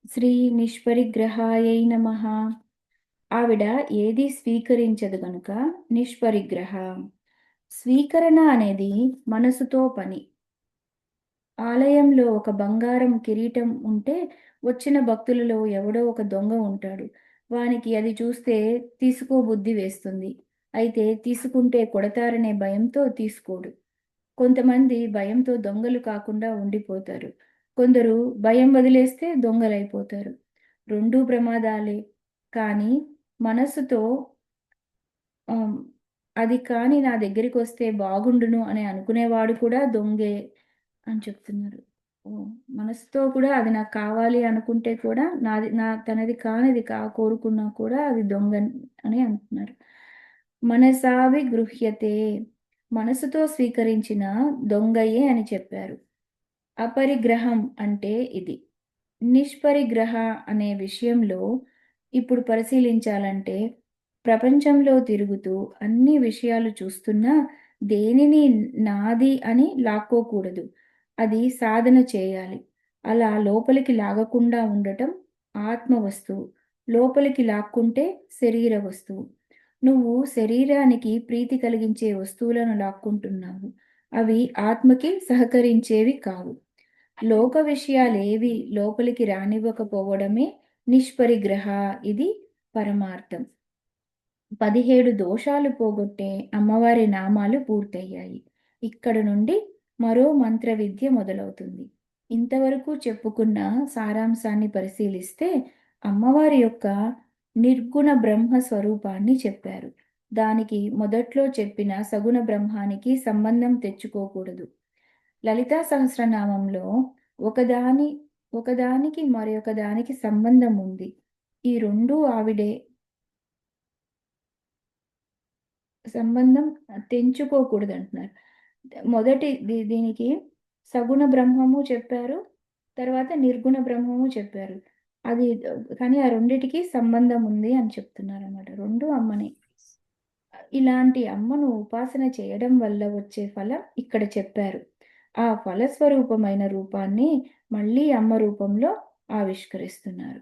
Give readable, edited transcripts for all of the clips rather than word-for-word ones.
శ్రీ నిష్పరిగ్రహాయై నమః. ఆవిడ ఏది స్వీకరించదు గనుక నిష్పరిగ్రహ. స్వీకరణ అనేది మనసుతో పని. ఆలయంలో ఒక బంగారం కిరీటం ఉంటే వచ్చిన భక్తులలో ఎవడో ఒక దొంగ ఉంటాడు. వానికి అది చూస్తే తీసుకోబుద్ధి వేస్తుంది. అయితే తీసుకుంటే కొడతారనే భయంతో తీసుకోడు. కొంతమంది భయంతో దొంగలు కాకుండా ఉండిపోతారు. కొందరు భయం వదిలేస్తే దొంగలైపోతారు. రెండూ ప్రమాదాలే. కానీ మనస్సుతో ఆహ్, అది కానీ నా దగ్గరికొస్తే బాగుండును అని అనుకునేవాడు కూడా దొంగే అని చెప్తున్నారు. ఓహ్! మనసుతో కూడా అది నాకు కావాలి అనుకుంటే కూడా తనది కానిది కోరుకున్నా కూడా అది దొంగ అని అంటున్నారు. మనసావి గృహ్యతే. మనసుతో స్వీకరించిన దొంగయే అని చెప్పారు. అపరిగ్రహం అంటే ఇది. నిష్పరిగ్రహ అనే విషయంలో ఇప్పుడు పరిశీలించాలంటే, ప్రపంచంలో తిరుగుతూ అన్ని విషయాలు చూస్తున్నా దేనిని నాది అని లాక్కోకూడదు. అది సాధన చేయాలి. అలా లోపలికి లాగకుండా ఉండటం ఆత్మ వస్తువు. లోపలికి లాక్కుంటే శరీర వస్తువు. నువ్వు శరీరానికి ప్రీతి కలిగించే వస్తువులను లాక్కుంటున్నావు. అవి ఆత్మకి సహకరించేవి కావు. లోక విషయాలేవి లోపలికి రానివ్వకపోవడమే నిష్పరిగ్రహ. ఇది పరమార్థం. 17 దోషాలు పోగొట్టే అమ్మవారి నామాలు పూర్తయ్యాయి. ఇక్కడ నుండి మరో మంత్ర విద్య మొదలవుతుంది. ఇంతవరకు చెప్పుకున్న సారాంశాన్ని పరిశీలిస్తే అమ్మవారి యొక్క నిర్గుణ బ్రహ్మ స్వరూపాన్ని చెప్పారు. దానికి మొదట్లో చెప్పిన సగుణ బ్రహ్మానికి సంబంధం తెచ్చుకోకూడదు. లలితా సహస్రనామంలో ఒకదాని ఒకదానికి మరొకదానికి సంబంధం ఉంది. ఈ రెండూ ఆవిడే. సంబంధం తెంచుకోకూడదంటున్నారు. దీనికి సగుణ బ్రహ్మము చెప్పారు. తర్వాత నిర్గుణ బ్రహ్మము చెప్పారు. అది కానీ ఆ రెండిటికి సంబంధం ఉంది అని చెప్తున్నారనమాట. 2 అమ్మనే. ఇలాంటి అమ్మను ఉపాసన చేయడం వల్ల వచ్చే ఫలం ఇక్కడ చెప్పారు. ఆ ఫలస్వరూపమైన రూపాన్ని మళ్ళీ అమ్మ రూపంలో ఆవిష్కరిస్తున్నారు.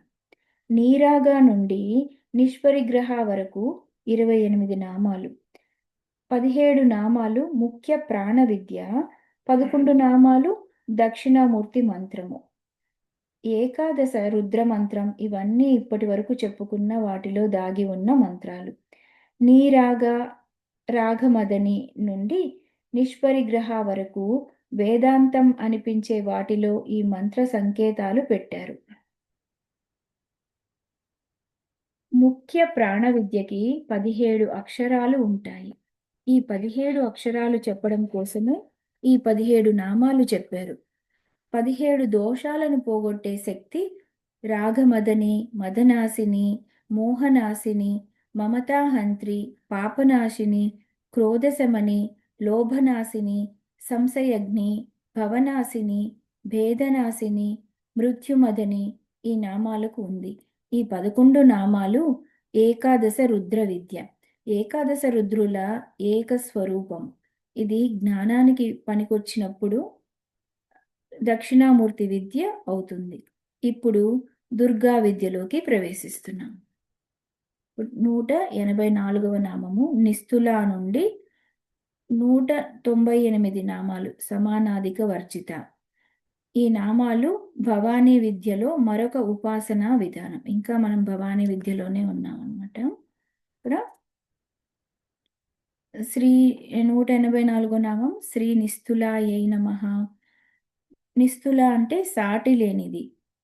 నీరాగా నుండి నిష్పరిగ్రహ వరకు 28 నామాలు. 17 నామాలు ముఖ్య ప్రాణ విద్య, 11 నామాలు దక్షిణామూర్తి మంత్రము. ఏకాదశ రుద్ర మంత్రం ఇవన్నీ ఇప్పటి వరకు చెప్పుకున్న వాటిలో దాగి ఉన్న మంత్రాలు. నీరాగ రాగమదని నుండి నిష్పరిగ్రహ వరకు వేదాంతం అనిపించే వాటిలో ఈ మంత్ర సంకేతాలు పెట్టారు. ముఖ్య ప్రాణ విద్యకి 17 అక్షరాలు ఉంటాయి. ఈ 17 అక్షరాలు చెప్పడం కోసమే ఈ 17 నామాలు చెప్పారు. 17 దోషాలను పోగొట్టే శక్తి రాగమదని, మదనాశిని, మోహనాశిని, మమతాహంత్రి, పాపనాశిని, క్రోధశమని, లోభనాశిని, సంశయగ్ని, భవనాశిని, భేదనాశిని, మృత్యుమదని ఈ నామాలకు ఉంది. ఈ 11 నామాలు ఏకాదశ రుద్ర విద్య. ఏకాదశ రుద్రుల ఏకస్వరూపం. ఇది జ్ఞానానికి పనికొచ్చినప్పుడు దక్షిణామూర్తి విద్య అవుతుంది. ఇప్పుడు దుర్గా విద్యలోకి ప్రవేశిస్తున్నాం. 184వ నామము నిస్తులా నుండి 198 నామాలు సమానాధిక వర్జిత. ఈ నామాలు భవానీ విద్యలో మరొక ఉపాసనా విధానం. ఇంకా మనం భవానీ విద్యలోనే ఉన్నామన్నమాట. ఇక్కడ శ్రీ 184 నామం శ్రీ నిస్తులాయై నమః. నిస్తుల అంటే సాటి లేనిది.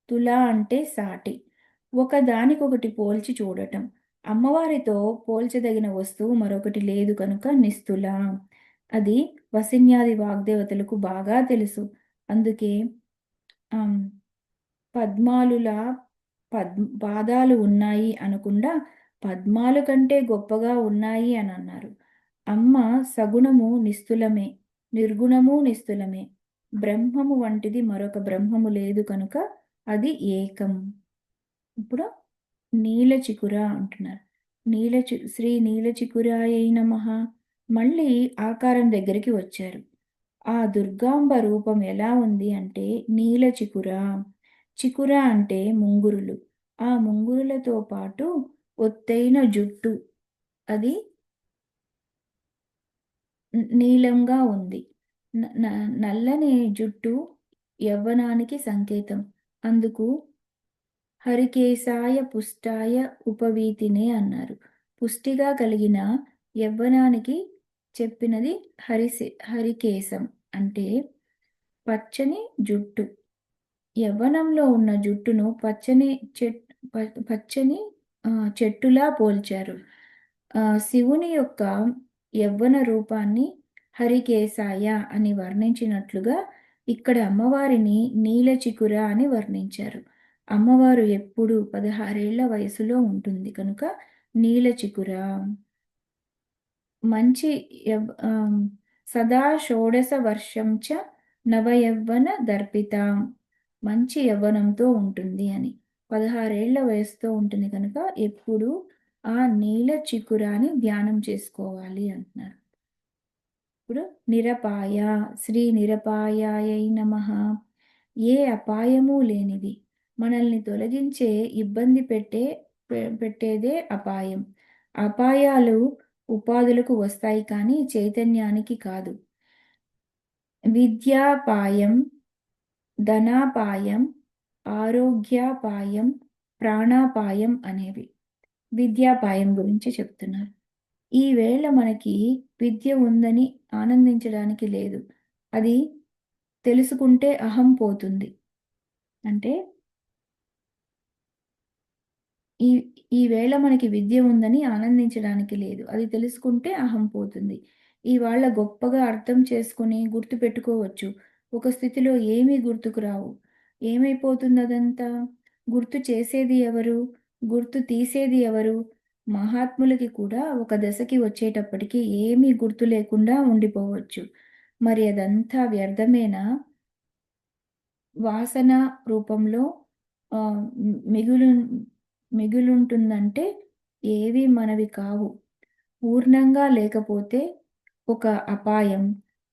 తుల అంటే సాటి. ఒకదానికొకటి పోల్చి చూడటం. అమ్మవారితో పోల్చదగిన వస్తువు మరొకటి లేదు కనుక నిస్తుల. అది వసిన్యాది వాగ్దేవతలకు బాగా తెలుసు. అందుకే ఆహ్, పద్మాలులా పాదాలు ఉన్నాయి అనకుండా పద్మాలు కంటే గొప్పగా ఉన్నాయి అని అన్నారు. అమ్మ సగుణము నిస్తులమే, నిర్గుణము నిస్తులమే. బ్రహ్మము వంటిది మరొక బ్రహ్మము లేదు కనుక అది ఏకం. ఇప్పుడు నీలచికుర అంటున్నారు. శ్రీ నీలచికురాయై నమః. మళ్ళీ ఆకారం దగ్గరికి వచ్చారు. ఆ దుర్గాంబ రూపం ఎలా ఉంది అంటే నీలచికుర. చికుర అంటే ముంగురులు. ఆ ముంగురులతో పాటు ఒత్తైన జుట్టు. అది నీలంగా ఉంది. న న నల్లని జుట్టు యవ్వనానికి సంకేతం. అందుకు హరికేశాయ పుష్టాయ ఉపవీతినే అన్నారు. పుష్టిగా కలిగిన యవ్వనానికి చెప్పినది హరికేశం అంటే పచ్చని జుట్టు. యవ్వనంలో ఉన్న జుట్టును చెట్ పచ్చని చెట్టులా పోల్చారు. శివుని యొక్క యవ్వన రూపాన్ని హరికేశాయ అని వర్ణించినట్లుగా ఇక్కడ అమ్మవారిని నీలచికుర అని వర్ణించారు. అమ్మవారు ఎప్పుడు 16 ఏళ్ల వయసులో ఉంటుంది కనుక నీలచికుర. మంచి సదా షోడశ వర్షం చ నవయవ్వన దర్పితాం. మంచి యవ్వనంతో ఉంటుంది అని. 16 ఏళ్ల వయసుతో ఉంటుంది కనుక ఎప్పుడు ఆ నీల చికురాని ధ్యానం చేసుకోవాలి అంటున్నారు. ఇప్పుడు నిరపాయ శ్రీ నిరపాయాయై నమః. ఏ అపాయము లేనిది. మనల్ని తొలగించే ఇబ్బంది పెట్టేదే అపాయం. అపాయాలు ఉపాధులకు వస్తాయి కానీ చైతన్యానికి కాదు. విద్యాపాయం, ధనాపాయం, ఆరోగ్యాపాయం, ప్రాణాపాయం అనేవి. విద్యాపాయం గురించి చెప్తున్నారు. ఈవేళ మనకి విద్య ఉందని ఆనందించడానికి లేదు. అది తెలుసుకుంటే అహం పోతుంది. అంటే ఈ ఈవేళ మనకి విద్య ఉందని ఆనందించడానికి లేదు. అది తెలుసుకుంటే అహం పోతుంది. ఇవాళ గొప్పగా అర్థం చేసుకొని గుర్తుపెట్టుకోవచ్చు. ఒక స్థితిలో ఏమీ గుర్తుకు రావు. ఏమైపోతుందదంతా? గుర్తు చేసేది ఎవరు? గుర్తు తీసేది ఎవరు? మహాత్ములకి కూడా ఒక దశకి వచ్చేటప్పటికి ఏమీ గుర్తు లేకుండా ఉండిపోవచ్చు. మరి అదంతా వ్యర్థమేనా? వాసన రూపంలో ఆహ్, మిగులు మిగులుంటుందంటే ఏవి మనవి కావు. పూర్ణంగా లేకపోతే ఒక అపాయం.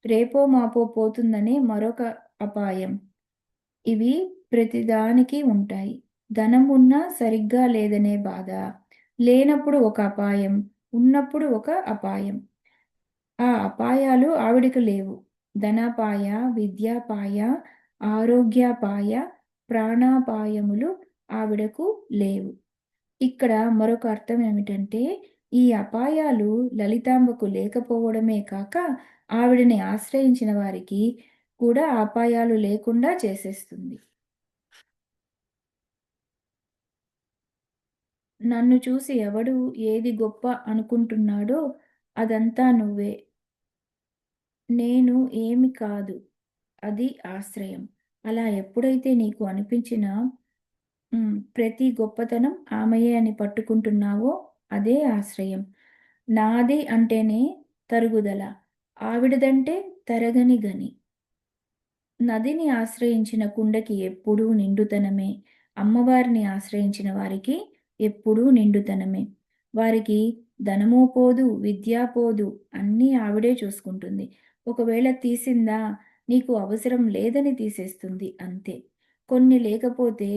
రేపో మాపో పోతుందనే మరొక అపాయం. ఇవి ప్రతిదానికి ఉంటాయి. ధనం ఉన్నా సరిగ్గా లేదనే బాధ. లేనప్పుడు ఒక అపాయం. ఉన్నప్పుడు ఒక అపాయం. ఆ అపాయాలు ఆవిడకి లేవు. ధనాపాయ, విద్యాపాయ, ఆరోగ్యాపాయ, ప్రాణాపాయములు ఆవిడకు లేవు. ఇక్కడ మరొక అర్థం ఏమిటంటే, ఈ అపాయాలు లలితాంబకు లేకపోవడమే కాక, ఆవిడని ఆశ్రయించిన వారికి కూడా అపాయాలు లేకుండా చేసేస్తుంది. నన్ను చూసి ఎవడు ఏది గొప్ప అనుకుంటున్నాడో అదంతా నువ్వే. నేను ఏమి కాదు. అది ఆశ్రయం. అలా ఎప్పుడైతే నీకు అనిపించినా ప్రతి గొప్పతనం ఆమెయే అని పట్టుకుంటున్నావో అదే ఆశ్రయం. నాది అంటేనే తరుగుదల. ఆవిడదంటే తరగని గని. నదిని ఆశ్రయించిన కుండకి ఎప్పుడూ నిండుతనమే. అమ్మవారిని ఆశ్రయించిన వారికి ఎప్పుడూ నిండుతనమే. వారికి ధనమూ పోదు, విద్య పోదు, అన్నీ ఆవిడే చూసుకుంటుంది. ఒకవేళ తీసిందా, నీకు అవసరం లేదని తీసేస్తుంది అంతే. కొన్ని లేకపోతే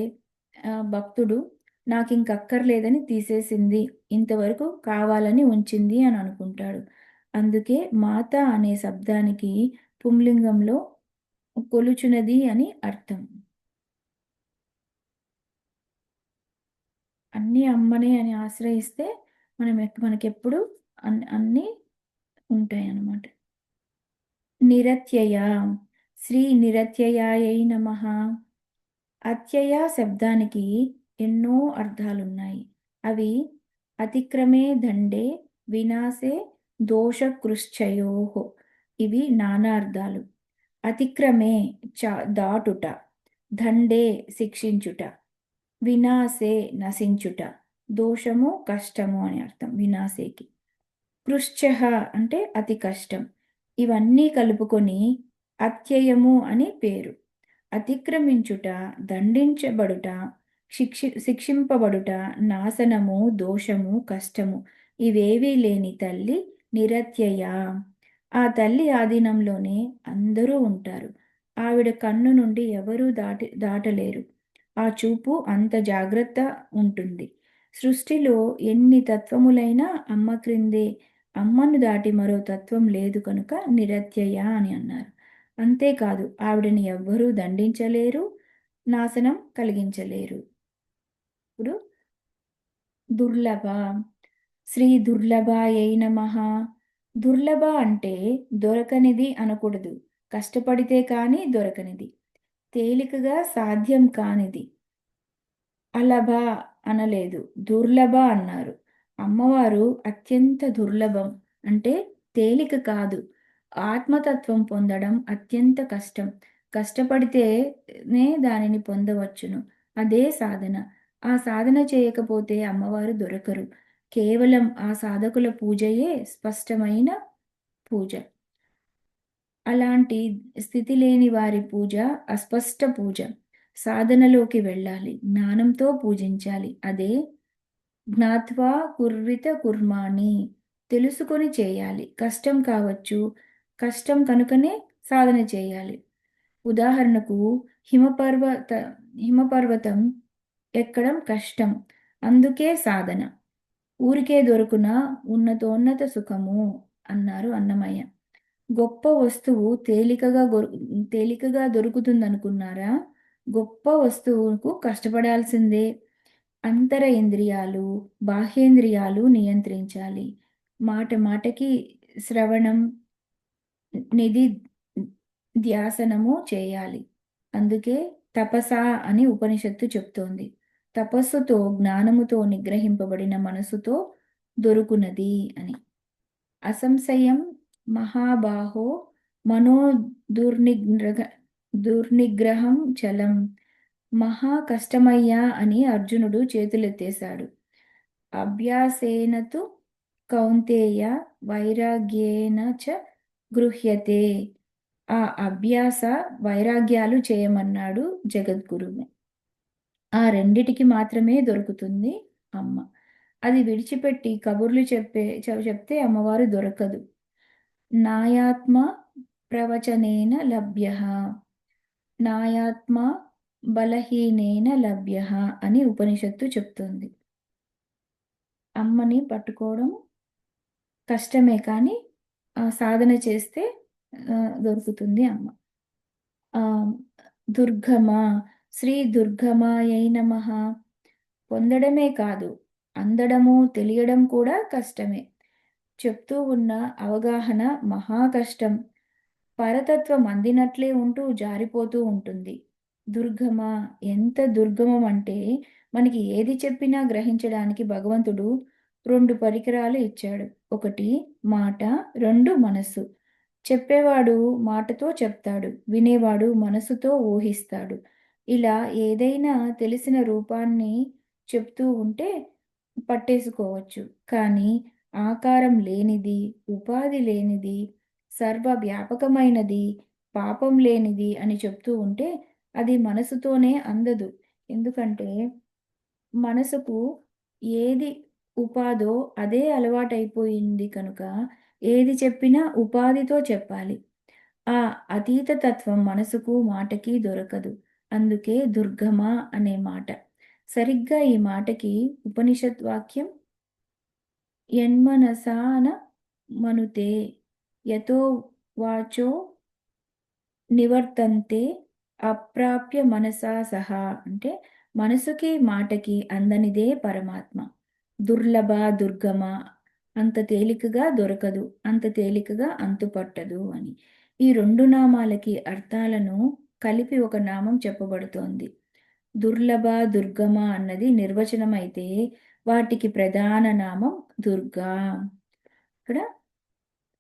భక్తుడు నాకింకక్కర్లేదని తీసేసింది, ఇంతవరకు కావాలని ఉంచింది అని అనుకుంటాడు. అందుకే మాత అనే శబ్దానికి పుంలింగంలో కొలుచునది అని అర్థం. అన్నీ అమ్మనే అని ఆశ్రయిస్తే మనకెప్పుడు అన్నీ ఉంటాయన్నమాట. నిరత్యయ శ్రీ నిరత్యయాయై నమః. అత్యయ శబ్దానికి ఎన్నో అర్థాలున్నాయి. అవి అతిక్రమే దండే వినాశే దోషకృశ్చయోః. ఇవి నానా అర్థాలు. అతిక్రమే దాటుట, దండే శిక్షించుట, వినాశే నశించుట, దోషము కష్టము అని అర్థం వినాశేకి. కృశ్చః అంటే అతి కష్టం. ఇవన్నీ కలుపుకొని అత్యయము అని పేరు. అతిక్రమించుట, దండించబడుట, శిక్షింపబడుట, నాశనము, దోషము, కష్టము ఇవేవీ లేని తల్లి నిరత్యయ. ఆ తల్లి ఆధీనంలోనే అందరూ ఉంటారు. ఆవిడ కన్ను నుండి ఎవరూ దాటలేరు. ఆ చూపు అంత జాగ్రత్త ఉంటుంది. సృష్టిలో ఎన్ని తత్వములైనా అమ్మ క్రిందే. అమ్మను దాటి మరో తత్వం లేదు కనుక నిరత్యయ అని అన్నారు. అంతేకాదు ఆవిడని ఎవ్వరూ దండించలేరు, నాశనం కలిగించలేరు. ఇప్పుడు దుర్లభ. శ్రీ దుర్లభాయై నమః. దుర్లభ అంటే దొరకనిది అనకూడదు. కష్టపడితే కానీ దొరకనిది. తేలికగా సాధ్యం కానిది. అలభ అనలేదు. దుర్లభ అన్నారు. అమ్మవారు అత్యంత దుర్లభం అంటే తేలిక కాదు. ఆత్మతత్వం పొందడం అత్యంత కష్టం. కష్టపడితేనే దానిని పొందవచ్చును. అదే సాధన. ఆ సాధన చేయకపోతే అమ్మవారు దొరకరు. కేవలం ఆ సాధకుల పూజయే స్పష్టమైన పూజ. అలాంటి స్థితి లేని వారి పూజ అస్పష్ట పూజ. సాధనలోకి వెళ్ళాలి. జ్ఞానంతో పూజించాలి. అదే జ్ఞాత్వా కుర్విత కుర్మాణి. తెలుసుకొని చేయాలి. కష్టం కావచ్చు. కష్టం కనుకనే సాధన చేయాలి. ఉదాహరణకు హిమపర్వత హిమపర్వతం ఎక్కడం కష్టం. అందుకే సాధన. ఊరికే దొరుకున ఉన్నతోన్నత సుఖము అన్నారు అన్నమయ్య. గొప్ప వస్తువు తేలికగా దొరుకుతుందనుకున్నారా? గొప్ప వస్తువుకు కష్టపడాల్సిందే. అంతర ఇంద్రియాలు, బాహ్యేంద్రియాలు నియంత్రించాలి. మాట మాటకి శ్రవణం, నిధి ధ్యాసనము చేయాలి. అందుకే తపస అని ఉపనిషత్తు చెప్తోంది. తపస్సుతో జ్ఞానముతో నిగ్రహింపబడిన మనసుతో దొరుకునది అని. అసంశయం మహాబాహో మనో దుర్నిగ్రహం చలం. మహా కష్టమయ్యా అని అర్జునుడు చేతులెత్తేశాడు. అభ్యాసేనతు కౌంతేయ వైరాగ్యేన చ గృహ్యతే. ఆ అభ్యాస వైరాగ్యాలు చేయమన్నాడు జగద్గురువు. ఆ రెండిటికి మాత్రమే దొరుకుతుంది అమ్మ. అది విడిచిపెట్టి కబుర్లు చెప్తే అమ్మవారు దొరకదు. నాయాత్మ ప్రవచనేన లభ్యః. నాయాత్మ బలహీనేన లభ్యః అని ఉపనిషత్తు చెప్తుంది. అమ్మని పట్టుకోవడం కష్టమే కానీ సాధన చేస్తే దొరుకుతుంది అమ్మ. దుర్గమ. శ్రీ దుర్గమాయై నమః. పొందడమే కాదు, అందడము తెలియడం కూడా కష్టమే. చెప్తూ ఉన్న అవగాహన మహా కష్టం. పరతత్వం అందినట్లే ఉంటూ జారిపోతూ ఉంటుంది. దుర్గమ. ఎంత దుర్గమం అంటే మనకి ఏది చెప్పినా గ్రహించడానికి భగవంతుడు 2 పరికరాలు ఇచ్చాడు. ఒకటి మాట, 2 మనస్సు. చెప్పేవాడు మాటతో చెప్తాడు. వినేవాడు మనసుతో ఊహిస్తాడు. ఇలా ఏదైనా తెలిసిన రూపాన్ని చెప్తూ ఉంటే పట్టేసుకోవచ్చు. కానీ ఆకారం లేనిది, ఉపాధి లేనిది, సర్వవ్యాపకమైనది, పాపం లేనిది అని చెప్తూ ఉంటే అది మనసుతోనే అందదు. ఎందుకంటే మనసుకు ఏది ఉపాదో అదే అలవాటైపోయింది కనుక ఏది చెప్పినా ఉపాధితో చెప్పాలి. ఆ అతీత తత్వం మనసుకు, మాటకి దొరకదు. అందుకే దుర్గమ అనే మాట. సరిగ్గా ఈ మాటకి ఉపనిషత్ వాక్యం యన్మనసా న మనుతే యతో వాచో నివర్తంతే అప్రాప్య మనసా సహా. అంటే మనసుకి మాటకి అందనిదే పరమాత్మ. దుర్లభ దుర్గమ. అంత తేలికగా దొరకదు, అంత తేలికగా అంతుపట్టదు అని. ఈ 2 నామాలకి అర్థాలను కలిపి ఒక నామం చెప్పబడుతోంది. దుర్లభ దుర్గమ అన్నది నిర్వచనం అయితే వాటికి ప్రధాన నామం దుర్గా. ఇక్కడ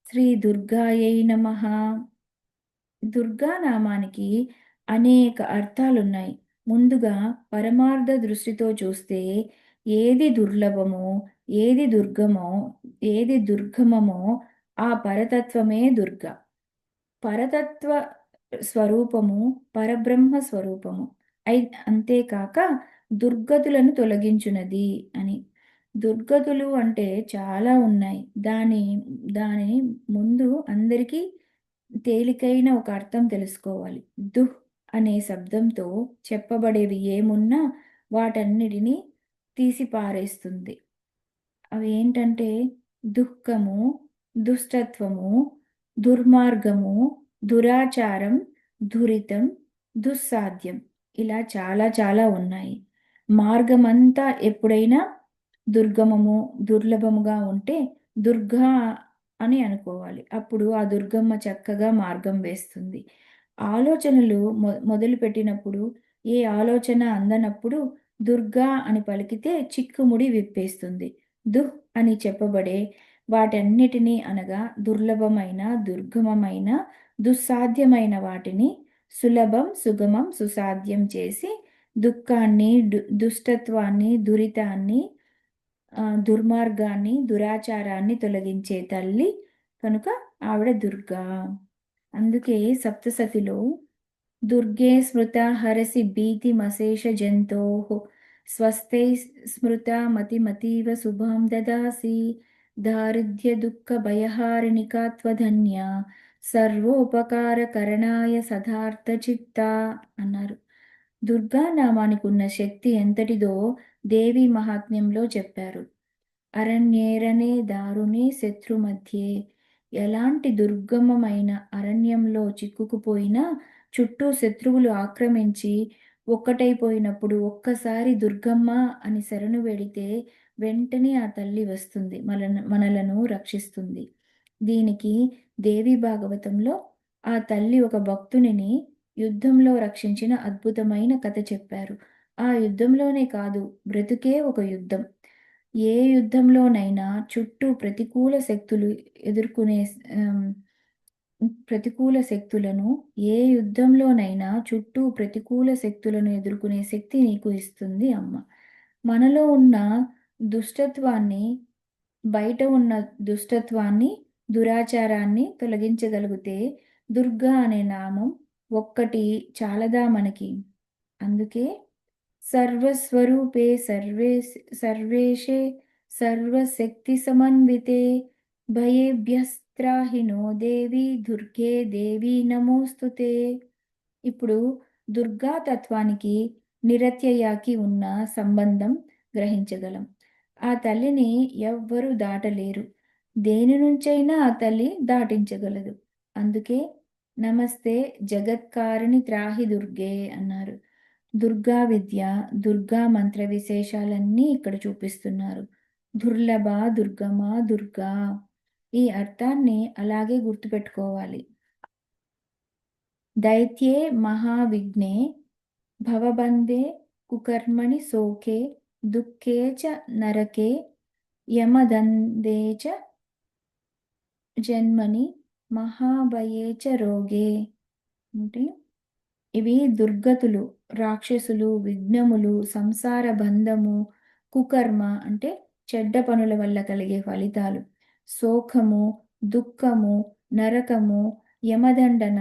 శ్రీ దుర్గాయై నమః. దుర్గా నామానికి అనేక అర్థాలున్నాయి. ముందుగా పరమార్థ దృష్టితో చూస్తే ఏది దుర్లభమో, ఏది దుర్గమో, ఏది దుర్గమమో ఆ పరతత్వమే దుర్గ. పరతత్వ స్వరూపము పరబ్రహ్మ స్వరూపము. అంతేకాక దుర్గతులను తొలగించునది అని. దుర్గతులు అంటే చాలా ఉన్నాయి. దాని ముందు అందరికీ తేలికైన ఒక అర్థం తెలుసుకోవాలి. దుహ్ అనే శబ్దంతో చెప్పబడేవి ఏమున్నా వాటన్నిటిని తీసి పారేస్తుంది. అవి ఏంటంటే దుఃఖము, దుష్టత్వము, దుర్మార్గము, దురాచారం, దురితం, దుస్సాధ్యం. ఇలా చాలా చాలా ఉన్నాయి. మార్గమంతా ఎప్పుడైనా దుర్గమము, దుర్లభముగా ఉంటే దుర్గా అని అనుకోవాలి. అప్పుడు ఆ దుర్గమ్మ చక్కగా మార్గం వేస్తుంది. ఆలోచనలు మొదలుపెట్టినప్పుడు ఏ ఆలోచన అందనప్పుడు దుర్గా అని పలికితే చిక్కుముడి విప్పేస్తుంది. దుహ్ అని చెప్పబడే వాటన్నిటినీ అనగా దుర్లభమైన, దుర్గమమైన, దుస్సాధ్యమైన వాటిని సులభం, సుగమం, సుసాధ్యం చేసి దుఃఖాన్ని, దుష్టత్వాన్ని, దురితాన్ని, దుర్మార్గాన్ని, దురాచారాన్ని తొలగించే తల్లి కనుక ఆవిడ దుర్గా. అందుకే సప్తసతిలో దుర్గే స్మృతా హరసి భీతిమశేష జంతోః స్వస్థై స్మృతా మతిమతీవ శుభాం దదాసి దారిద్ర్య దుఃఖ భయహారిణికా త్వధన్య సర్వోపకారకరణాయ సదార్థ చిత్త అన్నారు. దుర్గా నామానికి ఉన్న శక్తి ఎంతటిదో దేవి మహాత్మ్యంలో చెప్పారు. అరణ్యేరనే దారుణే శత్రుమధ్యే ఎలాంటి దుర్గమమైన అరణ్యంలో చిక్కుకుపోయినా చుట్టూ శత్రువులు ఆక్రమించి ఒక్కటైపోయినప్పుడు ఒక్కసారి దుర్గమ్మ అని శరణు వెడితే వెంటనే ఆ తల్లి వస్తుంది, మనలను రక్షిస్తుంది. దీనికి దేవి భాగవతంలో ఆ తల్లి ఒక భక్తునిని యుద్ధంలో రక్షించిన అద్భుతమైన కథ చెప్పారు. ఆ యుద్ధంలోనే కాదు, బ్రతుకే ఒక యుద్ధం. ఏ యుద్ధంలోనైనా చుట్టూ ప్రతికూల శక్తులు ఎదుర్కొనే ఆహ్, ప్రతికూల శక్తులను ఏ యుద్ధంలోనైనా చుట్టూ ప్రతికూల శక్తులను ఎదుర్కొనే శక్తి నీకు ఇస్తుంది అమ్మ. మనలో ఉన్న దుష్టత్వాన్ని, బయట ఉన్న దుష్టత్వాన్ని, దురాచారాన్ని తొలగించగలిగితే దుర్గా అనే నామం ఒక్కటి చాలదా మనకి? అందుకే సర్వస్వరూపే సర్వేశే సర్వశక్తిసమన్వితే భయేభ్యస్త్రాహినో దేవి దుర్గే దేవి నమోస్తుతే. ఇప్పుడు దుర్గా తత్వానికి నిరత్యయాకి ఉన్న సంబంధం గ్రహించగలం. ఆ తల్లిని ఎవ్వరూ దాటలేరు. దేని నుంచైనా ఆ తల్లి దాటించగలదు. అందుకే నమస్తే జగత్కారిణి త్రాహి దుర్గే అన్నారు. దుర్గా విద్య, దుర్గా మంత్ర విశేషాలన్నీ ఇక్కడ చూపిస్తున్నారు. దుర్లభ, దుర్గమ, దుర్గా ఈ అర్థాన్ని అలాగే గుర్తుపెట్టుకోవాలి. దైత్యే మహావిఘ్నే భవబంధే కుకర్మణి శోకే దుఃఖే చ నరకే యమదందే చ జన్మని మహాభయే చ రోగే. అంటే ఇవి దుర్గతులు, రాక్షసులు, విఘ్నములు, సంసార బంధము, కుకర్మ అంటే చెడ్డ పనుల వల్ల కలిగే ఫలితాలు, శోకము, దుఃఖము, నరకము, యమదండన,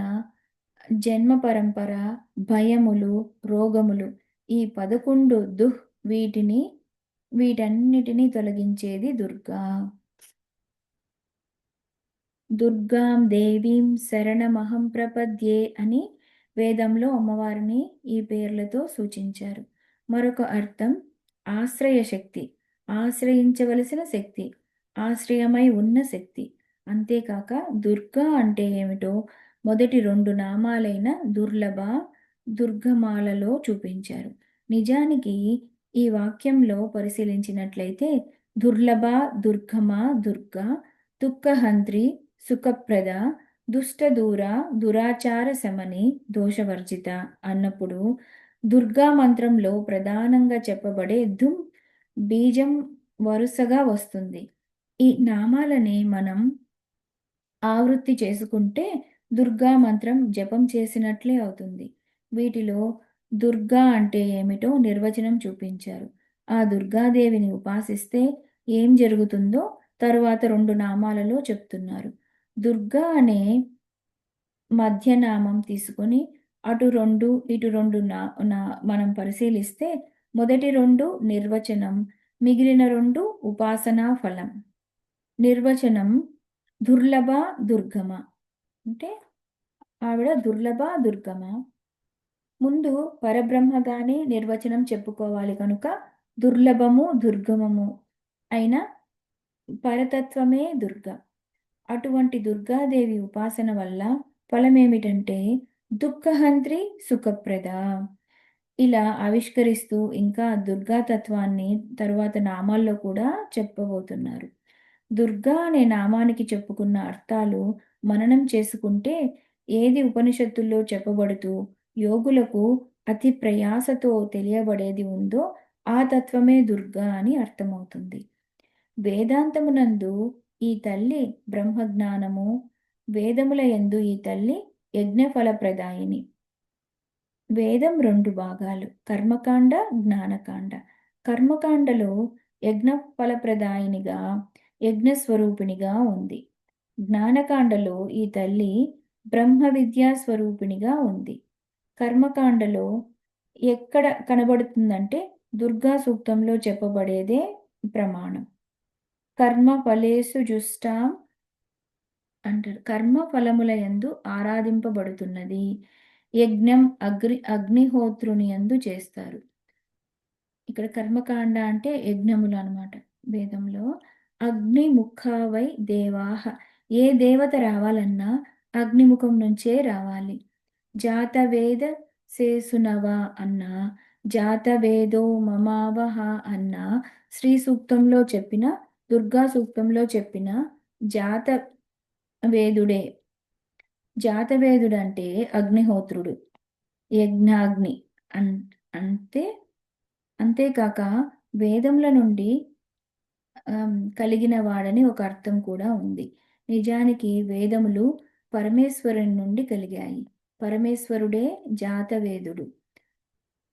జన్మ పరంపర, భయములు, రోగములు ఈ 11 వీటన్నిటినీ తొలగించేది దుర్గా. దుర్గాం దేవీం శరణమహం ప్రపద్యే అని వేదంలో అమ్మవారిని ఈ పేర్లతో సూచించారు. మరొక అర్థం ఆశ్రయ శక్తి, ఆశ్రయించవలసిన శక్తి, ఆశ్రయమై ఉన్న శక్తి. అంతేకాక దుర్గా అంటే ఏమిటో మొదటి 2 నామాలైన దుర్లభ, దుర్గమాలలో చూపించారు. నిజానికి ఈ వాక్యంలో పరిశీలించినట్లయితే దుర్లభ, దుర్గమ, దుర్గా, దుఃఖహంత్రి, సుఖప్రద, దుష్టదూర, దురాచార శమని, దోషవర్జిత అన్నప్పుడు దుర్గా మంత్రంలో ప్రధానంగా చెప్పబడే ధుమ్ బీజం వరుసగా వస్తుంది. ఈ నామాలని మనం ఆవృత్తి చేసుకుంటే దుర్గా మంత్రం జపం చేసినట్లే అవుతుంది. వీటిలో దుర్గా అంటే ఏమిటో నిర్వచనం చూపించారు. ఆ దుర్గాదేవిని ఉపాసిస్తే ఏం జరుగుతుందో తరువాత 2 నామాలలో చెప్తున్నారు. దుర్గా అనే మధ్యనామం తీసుకొని అటు 2 ఇటు 2 మనం పరిశీలిస్తే మొదటి 2 నిర్వచనం, మిగిలిన 2 ఉపాసనా ఫలం. నిర్వచనం దుర్లభ, దుర్గమ అంటే ఆవిడ దుర్లభ, దుర్గమ. ముందు పరబ్రహ్మగానే నిర్వచనం చెప్పుకోవాలి కనుక దుర్లభము దుర్గమము అయిన పరతత్వమే దుర్గ. అటువంటి దుర్గాదేవి ఉపాసన వల్ల ఫలమేమిటంటే దుఃఖహంత్రి సుఖప్రద. ఇలా ఆవిష్కరిస్తూ ఇంకా దుర్గాతత్వాన్ని తరువాత నామాల్లో కూడా చెప్పబోతున్నారు. దుర్గా అనే నామానికి చెప్పుకున్న అర్థాలు మననం చేసుకుంటే ఏది ఉపనిషత్తుల్లో చెప్పబడుతూ యోగులకు అతి ప్రయాసతో తెలియబడేది ఉందో ఆ తత్వమే దుర్గా అని అర్థమవుతుంది. వేదాంతమునందు ఈ తల్లి బ్రహ్మజ్ఞానము, వేదముల యందు ఈ తల్లి యజ్ఞఫలప్రదాయిని. వేదం 2 భాగాలు కర్మకాండ, జ్ఞానకాండ. కర్మకాండలో యజ్ఞ ఫలప్రదాయినిగా, యజ్ఞస్వరూపిణిగా ఉంది. జ్ఞానకాండలో ఈ తల్లి బ్రహ్మ విద్యా స్వరూపిణిగా ఉంది. కర్మకాండలో ఎక్కడ కనబడుతుందంటే దుర్గా సూక్తంలో చెప్పబడేదే ప్రమాణం. కర్మ ఫలేషు జుష్టాం అంటారు. కర్మ ఫలముల యందు ఆరాధింపబడుతున్నది. యజ్ఞం అగ్నిహోత్రుని యందు చేస్తారు. ఇక్కడ కర్మకాండ అంటే యజ్ఞములు అన్నమాట. వేదంలో అగ్నిముఖావై దేవాహ, ఏ దేవత రావాలన్నా అగ్నిముఖం నుంచే రావాలి. జాతవేద సేసునవ అన్న, జాతవేదో మమావహ అన్న, శ్రీ సూక్తంలో చెప్పిన, దుర్గా సూక్తంలో చెప్పిన జాత వేదుడే. జాతవేదుడంటే అగ్నిహోత్రుడు, యజ్ఞాగ్ని అన్ అంతే. అంతేకాక వేదముల నుండి కలిగిన వాడని ఒక అర్థం కూడా ఉంది. నిజానికి వేదములు పరమేశ్వరుని నుండి కలిగాయి. పరమేశ్వరుడే జాతవేదుడు.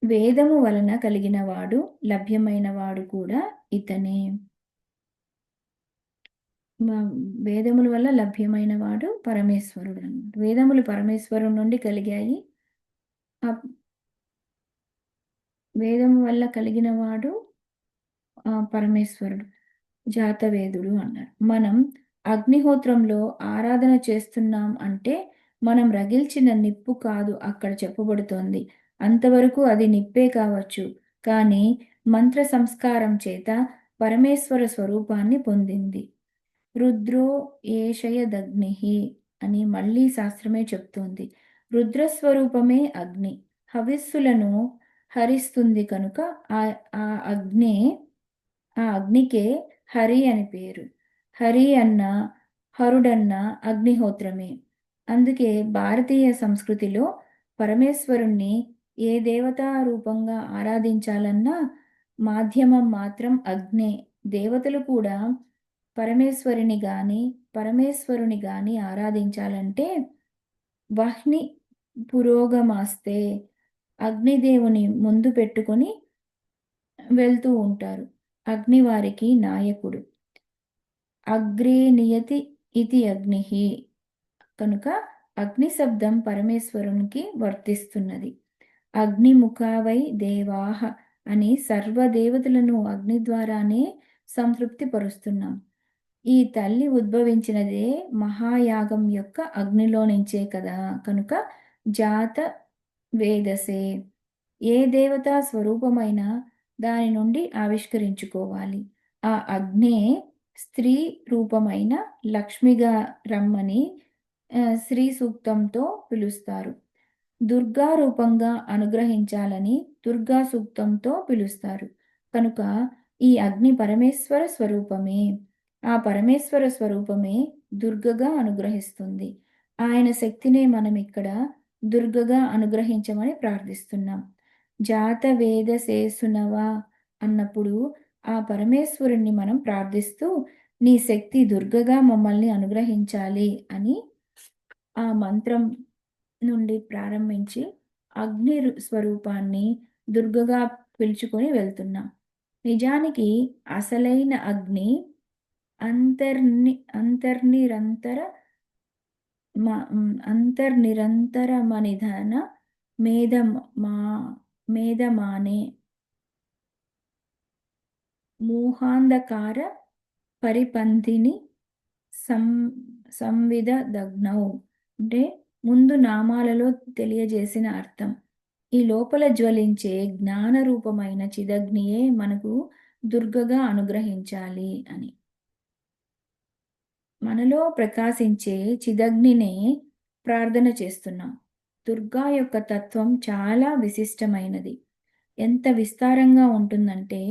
వేదము వలన కలిగిన వాడు, లభ్యమైన వాడు కూడా ఇతనే. వేదముల వల్ల లభ్యమైన వాడు పరమేశ్వరుడు అన్నమాట. వేదములు పరమేశ్వరుని నుండి కలిగాయి. వేదము వల్ల కలిగిన వాడు పరమేశ్వరుడు, జాతవేదుడు అన్నారు. మనం అగ్నిహోత్రంలో ఆరాధన చేస్తున్నాం అంటే మనం రగిల్చిన నిప్పు కాదు అక్కడ చెప్పబడుతోంది. అంతవరకు అది నిప్పే కావచ్చు, కానీ మంత్ర సంస్కారం చేత పరమేశ్వర స్వరూపాన్ని పొందింది. రుద్రో ఏషయదగ్ని అని మళ్ళీ శాస్త్రమే చెప్తోంది. రుద్రస్వరూపమే అగ్ని. హవిస్సులను హరిస్తుంది కనుక ఆ ఆ అగ్నే ఆ అగ్నికే హరి అని పేరు. హరి అన్న, హరుడన్న అగ్నిహోత్రమే. అందుకే భారతీయ సంస్కృతిలో పరమేశ్వరుణ్ణి ఏ దేవతా రూపంగా ఆరాధించాలన్నా మాధ్యమం మాత్రం అగ్నే. దేవతలు కూడా పరమేశ్వరుని గాని ఆరాధించాలంటే వహ్ని పురోగమాస్తే అగ్నిదేవుని ముందు పెట్టుకొని వెళ్తూ ఉంటారు. అగ్ని వారికి నాయకుడు. అగ్రే నియతి ఇతి అగ్ని కనుక అగ్ని శబ్దం పరమేశ్వరునికి వర్తిస్తున్నది. అగ్నిముఖావై దేవాహ అని సర్వదేవతలను అగ్ని ద్వారానే సంతృప్తి పరుస్తున్నాం. ఈ తల్లి ఉద్భవించినదే మహాయాగం యొక్క అగ్నిలో నుంచే కదా, కనుక జాత వేదసే. ఏ దేవతా స్వరూపమైనా దాని నుండి ఆవిష్కరించుకోవాలి. ఆ అగ్నే స్త్రీ రూపమైన లక్ష్మిగా రమ్మని శ్రీ సూక్తంతో పిలుస్తారు. దుర్గా రూపంగా అనుగ్రహించాలని దుర్గా సూక్తంతో పిలుస్తారు. కనుక ఈ అగ్ని పరమేశ్వర స్వరూపమే. ఆ పరమేశ్వర స్వరూపమే దుర్గగా అనుగ్రహిస్తుంది. ఆయన శక్తినే మనం ఇక్కడ దుర్గగా అనుగ్రహించమని ప్రార్థిస్తున్నాం. జాతవేద శేసునవా అన్నప్పుడు ఆ పరమేశ్వరుణ్ణి మనం ప్రార్థిస్తూ నీ శక్తి దుర్గగా మమ్మల్ని అనుగ్రహించాలి అని ఆ మంత్రం నుండి ప్రారంభించి అగ్ని స్వరూపాన్ని దుర్గగా పిలుచుకొని వెళ్తున్నాం. నిజానికి అసలైన అగ్ని అంతర్నిరంతర అంతర్నిరంతరమనిధన మేధమానే మూహాంధకార పరిపంథిని సంవిదగ్నౌ అంటే ముందు నామాలలో తెలియజేసిన అర్థం. ఈ లోపల జ్వలించే జ్ఞానరూపమైన చిదగ్నియే మనకు దుర్గగా అనుగ్రహించాలి అని. మనలో ప్రకాశించే చిదగ్నినే ప్రార్థన చేస్తున్నాం. దుర్గా యొక్క తత్వం చాలా విశిష్టమైనది. ఎంత విస్తారంగా ఉంటుందంటే,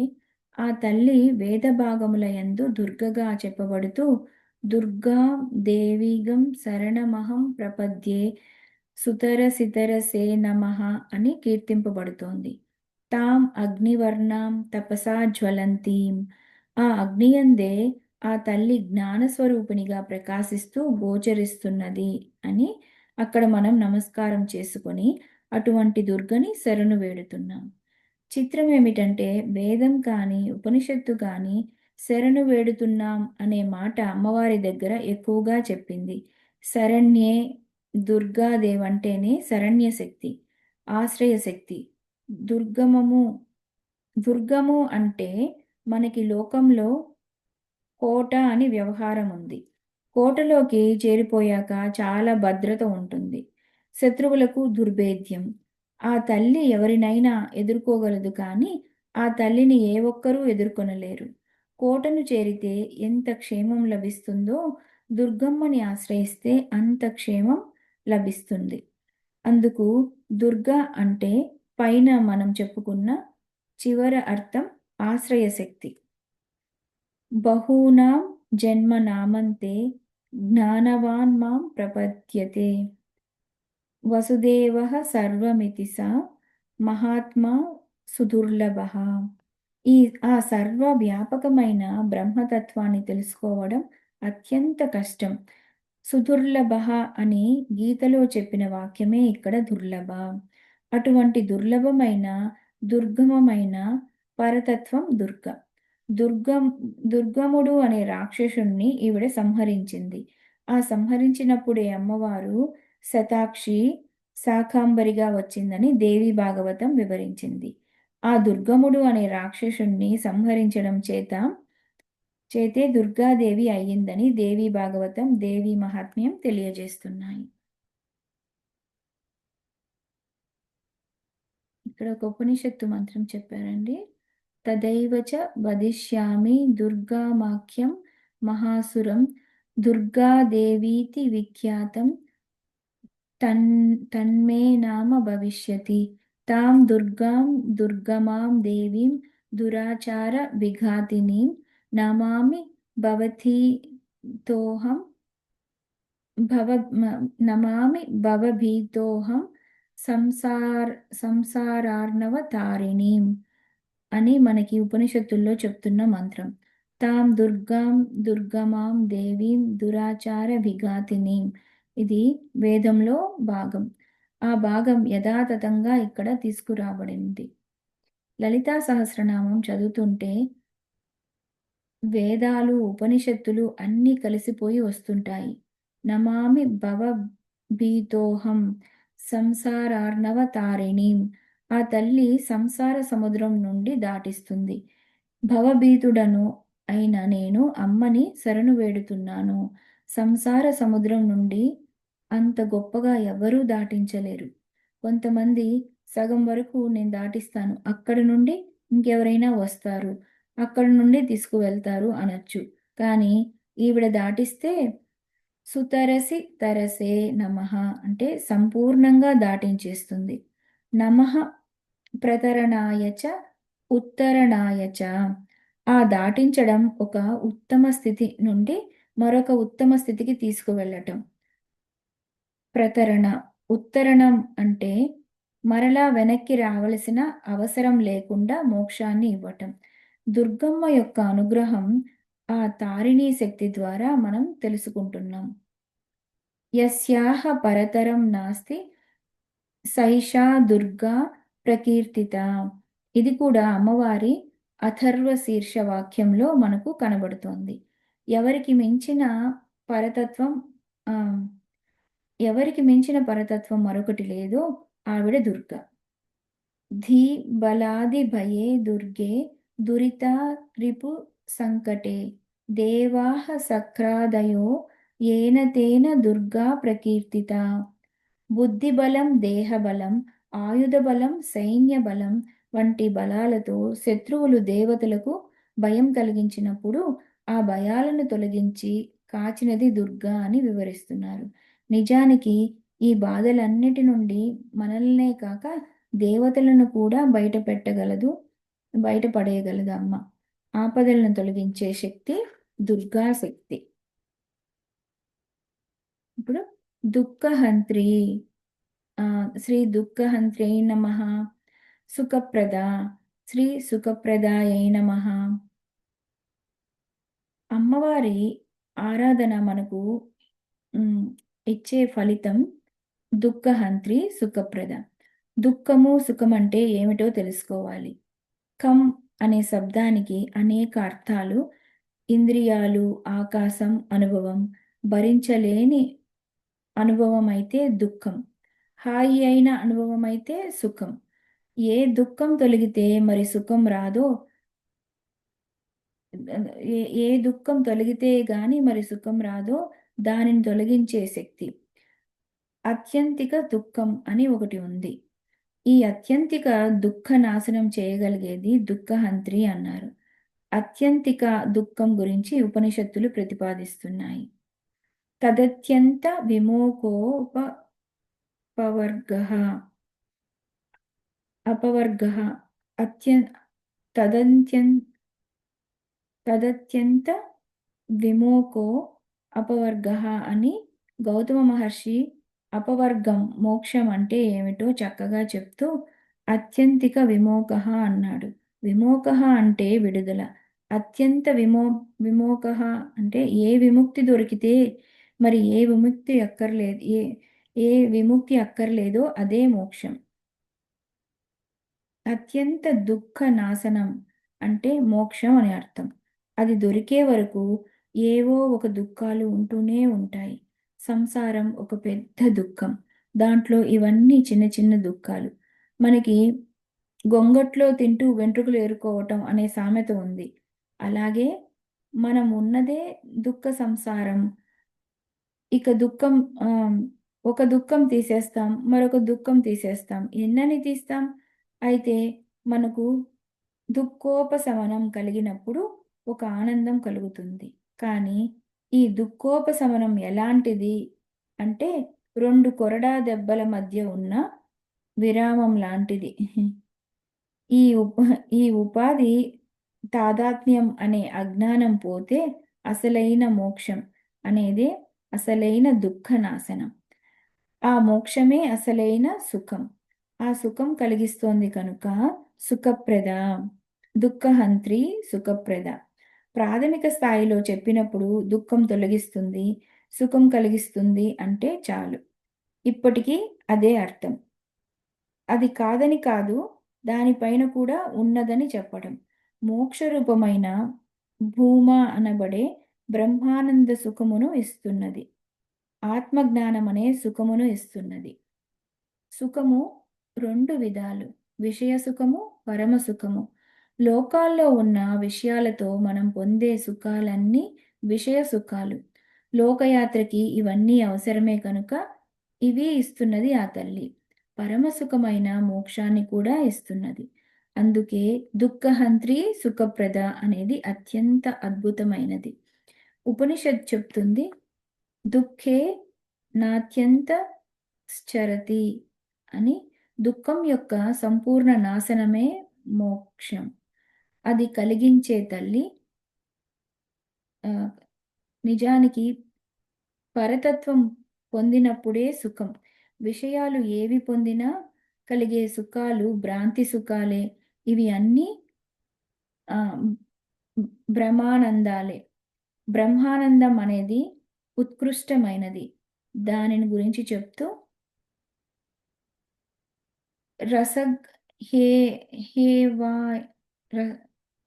ఆ తల్లి వేద భాగముల యందు దుర్గగా చెప్పబడుతూ, దుర్గా దేవీగం శరణమహం ప్రపద్యే సుతరసితరసే నమః అని కీర్తింపబడుతోంది. తాం అగ్నివర్ణాం తపసా జ్వలంతీం. ఆ అగ్నియందే ఆ తల్లి జ్ఞానస్వరూపిణిగా ప్రకాశిస్తూ గోచరిస్తున్నది అని అక్కడ మనం నమస్కారం చేసుకొని అటువంటి దుర్గని శరణు వేడుతున్నాం. చిత్రం ఏమిటంటే వేదం కానీ, ఉపనిషత్తు కానీ శరణు వేడుతున్నాం అనే మాట అమ్మవారి దగ్గర ఎక్కువగా చెప్పింది. శరణ్యే దుర్గాదేవంటేనే శరణ్య శక్తి, ఆశ్రయ శక్తి. దుర్గమము దుర్గము అంటే మనకి లోకంలో కోట అని వ్యవహారం ఉంది. కోటలోకి చేరిపోయాక చాలా భద్రత ఉంటుంది. శత్రువులకు దుర్భేద్యం. ఆ తల్లి ఎవరినైనా ఎదుర్కోగలదు కానీ, ఆ తల్లిని ఏ ఒక్కరూ ఎదుర్కొనలేరు. కోటను చేరితే ఎంత క్షేమం లభిస్తుందో, దుర్గమ్మని ఆశ్రయిస్తే అంత క్షేమం లభిస్తుంది. అందుకు దుర్గా అంటే పైన మనం చెప్పుకున్న చివర అర్థం ఆశ్రయశక్తి. బహూనాం జన్మనామంతే జ్ఞానవాన్ మాం ప్రపద్యతే. వసుదేవః సర్వమితి సా మహాత్మా సుదుర్లభః. ఈ ఆ సర్వవ్యాపకమైన బ్రహ్మతత్వాన్ని తెలుసుకోవడం అత్యంత కష్టం. సుదుర్లభః అని గీతలో చెప్పిన వాక్యమే ఇక్కడ దుర్లభ. అటువంటి దుర్లభమైన, దుర్గమమైన పరతత్వం దుర్గ. దుర్గం దుర్గముడు అనే రాక్షసుణ్ణి ఈవిడ సంహరించింది. ఆ సంహరించినప్పుడే అమ్మవారు శతాక్షి, శాకాంబరిగా వచ్చిందని దేవి భాగవతం వివరించింది. ఆ దుర్గముడు అనే రాక్షసుణ్ణి సంహరించడం చేతే దుర్గాదేవి అయ్యిందని దేవి భాగవతం, దేవి మహాత్మ్యం తెలియజేస్తున్నాయి. ఇక్కడ ఒక ఉపనిషత్తు మంత్రం చెప్పారండి. తదైవ చ వదిష్యామి దుర్గామాఖ్యం మహాసురం దుర్గాదేవీతి విఖ్యాతం తన్మే నామ భవిష్యతి. తాం దుర్గాం దుర్గమాం దేవీం దురాచార విఘాతినీం నమామి భవతీతోహం భవ నమామి భవభీతోహం సంసారార్ణవ తారిణీం అని మనకి ఉపనిషత్తుల్లో చెప్తున్న మంత్రం. తాం దుర్గాం దుర్గమాం దేవీం దురాచార విఘాతినీం. ఇది వేదంలో భాగం. ఆ భాగం యథాతథంగా ఇక్కడ తీసుకురాబడింది. లలితా సహస్రనామం చదువుతుంటే వేదాలు, ఉపనిషత్తులు అన్నీ కలిసిపోయి వస్తుంటాయి. నమామి భవభీతోహం సంసారార్ణవ తారిణీం. ఆ తల్లి సంసార సముద్రం నుండి దాటిస్తుంది. భవభీతుడను అయిన నేను అమ్మని శరణు వేడుతున్నాను. సంసార సముద్రం నుండి అంత గొప్పగా ఎవరూ దాటించలేరు. కొంతమంది సగం వరకు నేను దాటిస్తాను, అక్కడ నుండి ఇంకెవరైనా వస్తారు, అక్కడ నుండి తీసుకువెళ్తారు అనొచ్చు. కానీ ఈవిడ దాటిస్తే సుతరసి తరసే నమః అంటే సంపూర్ణంగా దాటించేస్తుంది. నమః ప్రతరణాయ చ ఉత్తరణాయ చ. ఆ దాటించడం ఒక ఉత్తమ స్థితి నుండి మరొక ఉత్తమ స్థితికి తీసుకువెళ్ళటం. ప్రతరణ. ఉత్తరణం అంటే మరలా వెనక్కి రావలసిన అవసరం లేకుండా మోక్షాన్ని ఇవ్వటం. దుర్గమ్మ యొక్క అనుగ్రహం ఆ తారిణీ శక్తి ద్వారా మనం తెలుసుకుంటున్నాం. యస్యాహ పరతరం నాస్తి సైషా దుర్గా ప్రకీర్తిత. ఇది కూడా అమ్మవారి అథర్వ శీర్ష వాక్యంలో మనకు కనబడుతోంది. ఎవరికి మించిన పరతత్వం ఆ, ఎవరికి మించిన పరతత్వం మరొకటి లేదో ఆవిడ దుర్గ. ధీ బలాది భయే దుర్గే దురితా రిపు సంకటే దేవాః సక్రాదయో ఏన తేన దుర్గా ప్రకీర్తిత. బుద్ధిబలం దేహబలం ఆయుధ బలం, సైన్య బలం వంటి బలాలతో శత్రువులు దేవతలకు భయం కలిగించినప్పుడు ఆ భయాలను తొలగించి కాచినది దుర్గా అని వివరిస్తున్నారు. నిజానికి ఈ బాధలన్నిటి నుండి మనల్నే కాక దేవతలను కూడా బయటపడేయగలదు అమ్మ. ఆపదలను తొలగించే శక్తి దుర్గా శక్తి. ఇప్పుడు దుఃఖహంత్రి, శ్రీ దుఃఖహంత్ర్యై నమః. సుఖప్రద, శ్రీ సుఖప్రదాయై నమః. అమ్మవారి ఆరాధన మనకు ఇచ్చే ఫలితం దుఃఖహంత్రి, సుఖప్రద. దుఃఖము, సుఖం అంటే ఏమిటో తెలుసుకోవాలి. కం అనే శబ్దానికి అనేక అర్థాలు. ఇంద్రియాలు, ఆకాశం, అనుభవం. భరించలేని అనుభవం అయితే దుఃఖం. హాయి అయిన అనుభవం అయితే సుఖం. ఏ దుఃఖం తొలగితే మరి సుఖం రాదో, ఏ దుఃఖం తొలగితే గాని మరి సుఖం రాదో దానిని తొలగించే శక్తి. అత్యంతిక దుఃఖం అని ఒకటి ఉంది. ఈ అత్యంతిక దుఃఖ నాశనం చేయగలిగేది దుఃఖహంత్రి అన్నారు. అత్యంతిక దుఃఖం గురించి ఉపనిషత్తులు ప్రతిపాదిస్తున్నాయి. తదత్యంత విమోకోపవర్గః అపవర్గః తదత్యంత విమోకో అపవర్గః అని గౌతమ మహర్షి అపవర్గం, మోక్షం అంటే ఏమిటో చక్కగా చెప్తూ అత్యంతిక విమోకః అన్నాడు. విమోకః అంటే విడుదల. అత్యంత విమోకః అంటే ఏ విముక్తి దొరికితే మరి ఏ విముక్తి అక్కర్లేదో అదే మోక్షం. అత్యంత దుఃఖ నాశనం అంటే మోక్షం అని అర్థం. అది దొరికే వరకు ఏవో ఒక దుఃఖాలు ఉంటూనే ఉంటాయి. సంసారం ఒక పెద్ద దుఃఖం. దాంట్లో ఇవన్నీ చిన్న చిన్న దుఃఖాలు. మనకి గొంగట్లో తింటూ వెంట్రుకలు ఏరుకోవటం అనే సామెత ఉంది. అలాగే మనం ఉన్నదే దుఃఖ సంసారం. ఇక దుఃఖం, ఒక దుఃఖం తీసేస్తాం, మరొక దుఃఖం తీసేస్తాం. ఎన్నని తీస్తాం? అయితే మనకు దుఃఖోపశమనం కలిగినప్పుడు ఒక ఆనందం కలుగుతుంది. కానీ ఈ దుఃఖోపశమనం ఎలాంటిది అంటే 2 కొరడా దెబ్బల మధ్య ఉన్న విరామం లాంటిది. ఈ ఉపాధి తాదాత్మ్యం అనే అజ్ఞానం పోతే అసలైన మోక్షం అనేదే అసలైన దుఃఖ నాశనం. ఆ మోక్షమే అసలైన సుఖం. ఆ సుఖం కలిగిస్తోంది కనుక సుఖప్రద. దుఃఖహంత్రి, సుఖప్రద. ప్రాథమిక స్థాయిలో చెప్పినప్పుడు దుఃఖం తొలగిస్తుంది, సుఖం కలిగిస్తుంది అంటే చాలు. ఇప్పటికీ అదే అర్థం. అది కాదని కాదు, దానిపైన కూడా ఉన్నదని చెప్పడం. మోక్షరూపమైన భూమ అనబడే బ్రహ్మానంద సుఖమును ఇస్తున్నది. ఆత్మజ్ఞానం అనే సుఖమును ఇస్తున్నది. సుఖము 2 విధాలు. విషయ సుఖము, పరమ సుఖము. లోకాల్లో ఉన్న విషయాలతో మనం పొందే సుఖాలన్నీ విషయ సుఖాలు. లోకయాత్రకి ఇవన్నీ అవసరమే కనుక ఇవి ఇస్తున్నది ఆ తల్లి. పరమ సుఖమైన మోక్షాన్ని కూడా ఇస్తున్నది. అందుకే దుఃఖహంత్రి, సుఖప్రద అనేది అత్యంత అద్భుతమైనది. ఉపనిషత్ చెప్తుంది, దుఃఖే నాత్యంత శ్చరతి అని. దుఃఖం యొక్క సంపూర్ణ నాశనమే మోక్షం. అది కలిగించే తల్లి. నిజానికి పరతత్వం పొందినప్పుడే సుఖం. విషయాలు ఏవి పొందినా కలిగే సుఖాలు భ్రాంతి సుఖాలే. ఇవి అన్నీ బ్రహ్మానందాలే. బ్రహ్మానందం అనేది ఉత్కృష్టమైనది. దానిని గురించి చెప్తూ రసగ్ హే హేవాయ్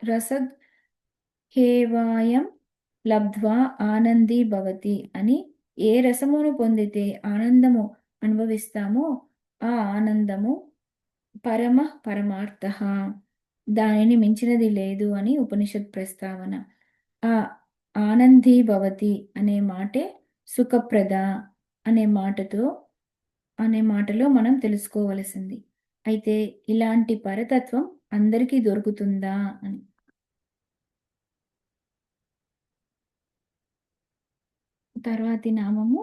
రసగ్ హేవాయం లబ్ధ్వా ఆనందీ భవతి అని. ఏ రసమును పొందితే ఆనందము అనుభవిస్తామో ఆ ఆనందము పరమార్థ, దానిని మించినది లేదు అని ఉపనిషత్ ప్రస్తావన. ఆ ఆనందీ భవతి అనే మాటే సుఖప్రద అనే మాటలో మనం తెలుసుకోవలసింది. అయితే ఇలాంటి పరతత్వం అందరికీ దొరుకుతుందా అని. తర్వాతి నామము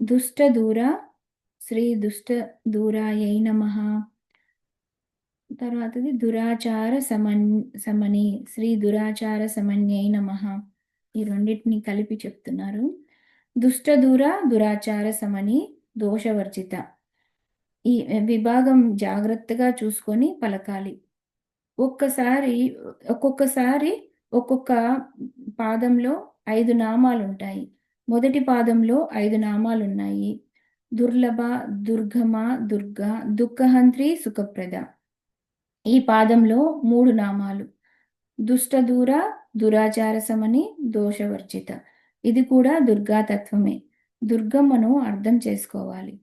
దుష్టదూర శ్రీ దుష్టదూరాయై నమః. తర్వాతది సమని శ్రీ దురాచార సమన్యై నమః. ఈ రెండిటిని కలిపి చెప్తున్నారు. దుష్టదూర దురాచార సమని దోషవర్జిత. ఈ విభాగం జాగ్రత్తగా చూసుకొని పలకాలి. ఒక్కసారి ఒక్కొక్కసారి ఒక్కొక్క పాదంలో 5 నామాలుంటాయి. మొదటి పాదంలో 5 నామాలున్నాయి. దుర్లభ, దుర్గమ, దుర్గా, దుఃఖహంత్రి, సుఖప్రద. ఈ పాదంలో 3 నామాలు. దుష్టదూర, దురాచార సమని, దోషవర్జిత. ఇది కూడా దుర్గాతత్వమే. దుర్గమ్మను అర్థం చేసుకోవాలి.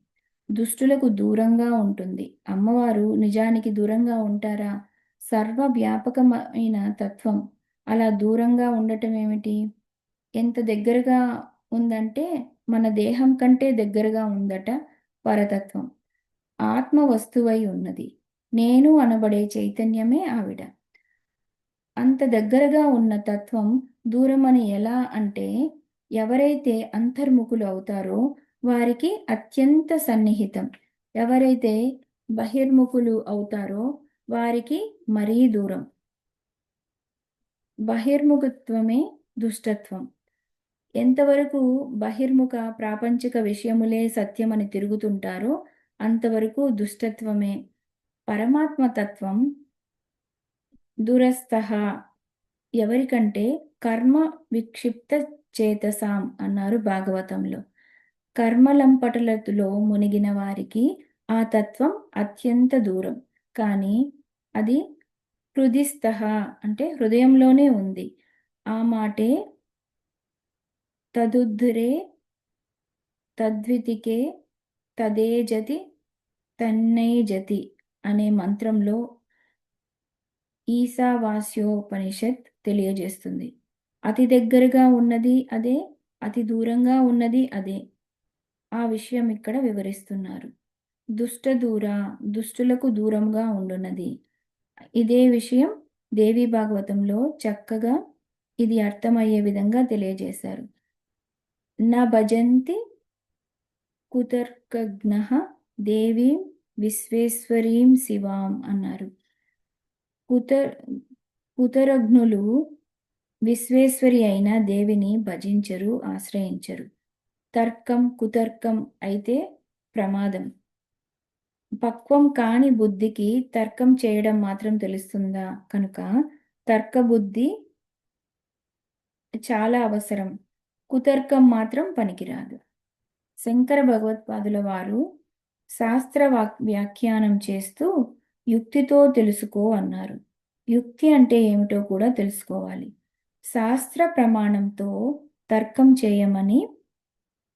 దుష్టులకు దూరంగా ఉంటుంది. అమ్మవారు నిజానికి దూరంగా ఉంటారా? సర్వవ్యాపకమైన తత్వం. అలా దూరంగా ఉండటం ఏమిటి? ఎంత దగ్గరగా ఉందంటే మన దేహం కంటే దగ్గరగా ఉందట పరతత్వం. ఆత్మ వస్తువై ఉన్నది. నేను అనబడే చైతన్యమే ఆవిడ. అంత దగ్గరగా ఉన్న తత్వం దూరమని ఎలా అంటే ఎవరైతే అంతర్ముఖులు అవుతారో వారికి అత్యంత సన్నిహితం. ఎవరైతే బహిర్ముఖులు అవుతారో వారికి మరీ దూరం. బహిర్ముఖత్వమే దుష్టత్వం. ఎంతవరకు బహిర్ముఖ ప్రాపంచిక విషయములే సత్యమని తిరుగుతుంటారో అంతవరకు దుష్టత్వమే. పరమాత్మ తత్వం దురస్తః ఎవరికంటే కర్మ విక్షిప్త చేతసాం అన్నారు భాగవతంలో. కర్మలంపటలతో మునిగిన వారికి ఆ తత్వం అత్యంత దూరం. కానీ అది హృదిస్థః అంటే హృదయంలోనే ఉంది. ఆ మాటే తదుద్ధరే తద్వితికే తదేజతి తన్నైజతి అనే మంత్రంలో ఈశావాస్యోపనిషత్ తెలియజేస్తుంది. అతి దగ్గరగా ఉన్నది అదే, అతి దూరంగా ఉన్నది అదే. ఆ విషయం ఇక్కడ వివరిస్తున్నారు. దుష్టదూర దుష్టులకు దూరంగా ఉండున్నది. ఇదే విషయం దేవీ భాగవతంలో చక్కగా ఇది అర్థమయ్యే విధంగా తెలియజేశారు. న భజంతి కుతర్కఘ్నః దేవీం విశ్వేశ్వరీం శివాం అన్నారు. కుతర్ కుతరఘ్నులు విశ్వేశ్వరి అయిన దేవిని భజించరు, ఆశ్రయించరు. తర్కం కుతర్కం అయితే ప్రమాదం. పక్వం కాని బుద్ధికి తర్కం చేయడం మాత్రం తెలుస్తుందా? కనుక తర్కబుద్ధి చాలా అవసరం. కుతర్కం మాత్రం పనికిరాదు. శంకర భగవత్పాదుల వారు శాస్త్ర వ్యాఖ్యానం చేస్తూ యుక్తితో తెలుసుకో అన్నారు. యుక్తి అంటే ఏమిటో కూడా తెలుసుకోవాలి. శాస్త్ర ప్రమాణంతో తర్కం చేయమని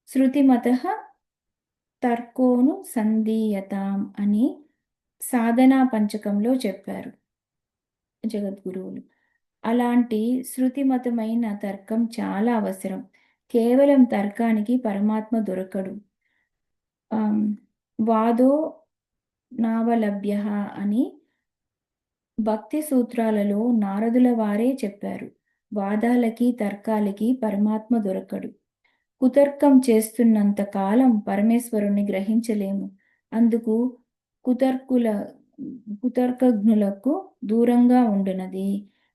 శృతిమతః తర్కోను సంధీయతాం అని సాధనా పంచకంలో చెప్పారు జగద్గురువులు. అలాంటి శృతిమతమైన తర్కం చాలా అవసరం. కేవలం తర్కానికి పరమాత్మ దొరకడు. వాదో నావలభ్యః అని భక్తి సూత్రాలలో నారదుల వారే చెప్పారు. వాదాలకి తర్కాలకి పరమాత్మ దొరకడు. కుతర్కం చేస్తున్నంత కాలం పరమేశ్వరుణ్ణి గ్రహించలేము. అందుకు కుతర్కుల కుతర్కజ్ఞులకు దూరంగా ఉండునది.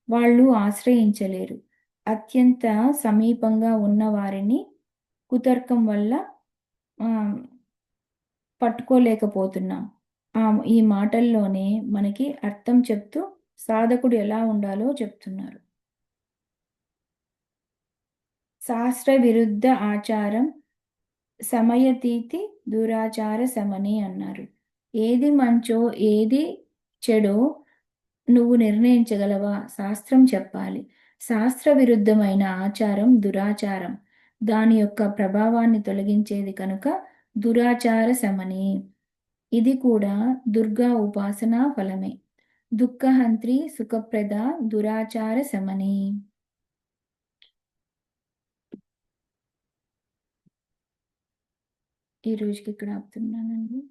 వాళ్ళు ఆశ్రయించలేరు. అత్యంత సమీపంగా ఉన్న వారిని కుతర్కం వల్ల పట్టుకోలేకపోతున్నాం. ఈ మాటల్లోనే మనకి అర్థం చెప్తూ సాధకుడు ఎలా ఉండాలో చెప్తున్నారు. శాస్త్ర విరుద్ధ ఆచారం సమయతీతి దురాచార సమని అన్నారు. ఏది మంచో ఏది చెడో నువ్వు నిర్ణయించగలవా? శాస్త్రం చెప్పాలి. శాస్త్ర విరుద్ధమైన ఆచారం దురాచారం. దాని యొక్క ప్రభావాన్ని తొలగించేది కనుక దురాచార సమని. ఇది కూడా దుర్గా ఉపాసనా ఫలమే. దుఃఖహంత్రి సుఖప్రద దురాచార సమని. ఈ రోజుకి ఇక్కడ ఆపుతున్నానండి.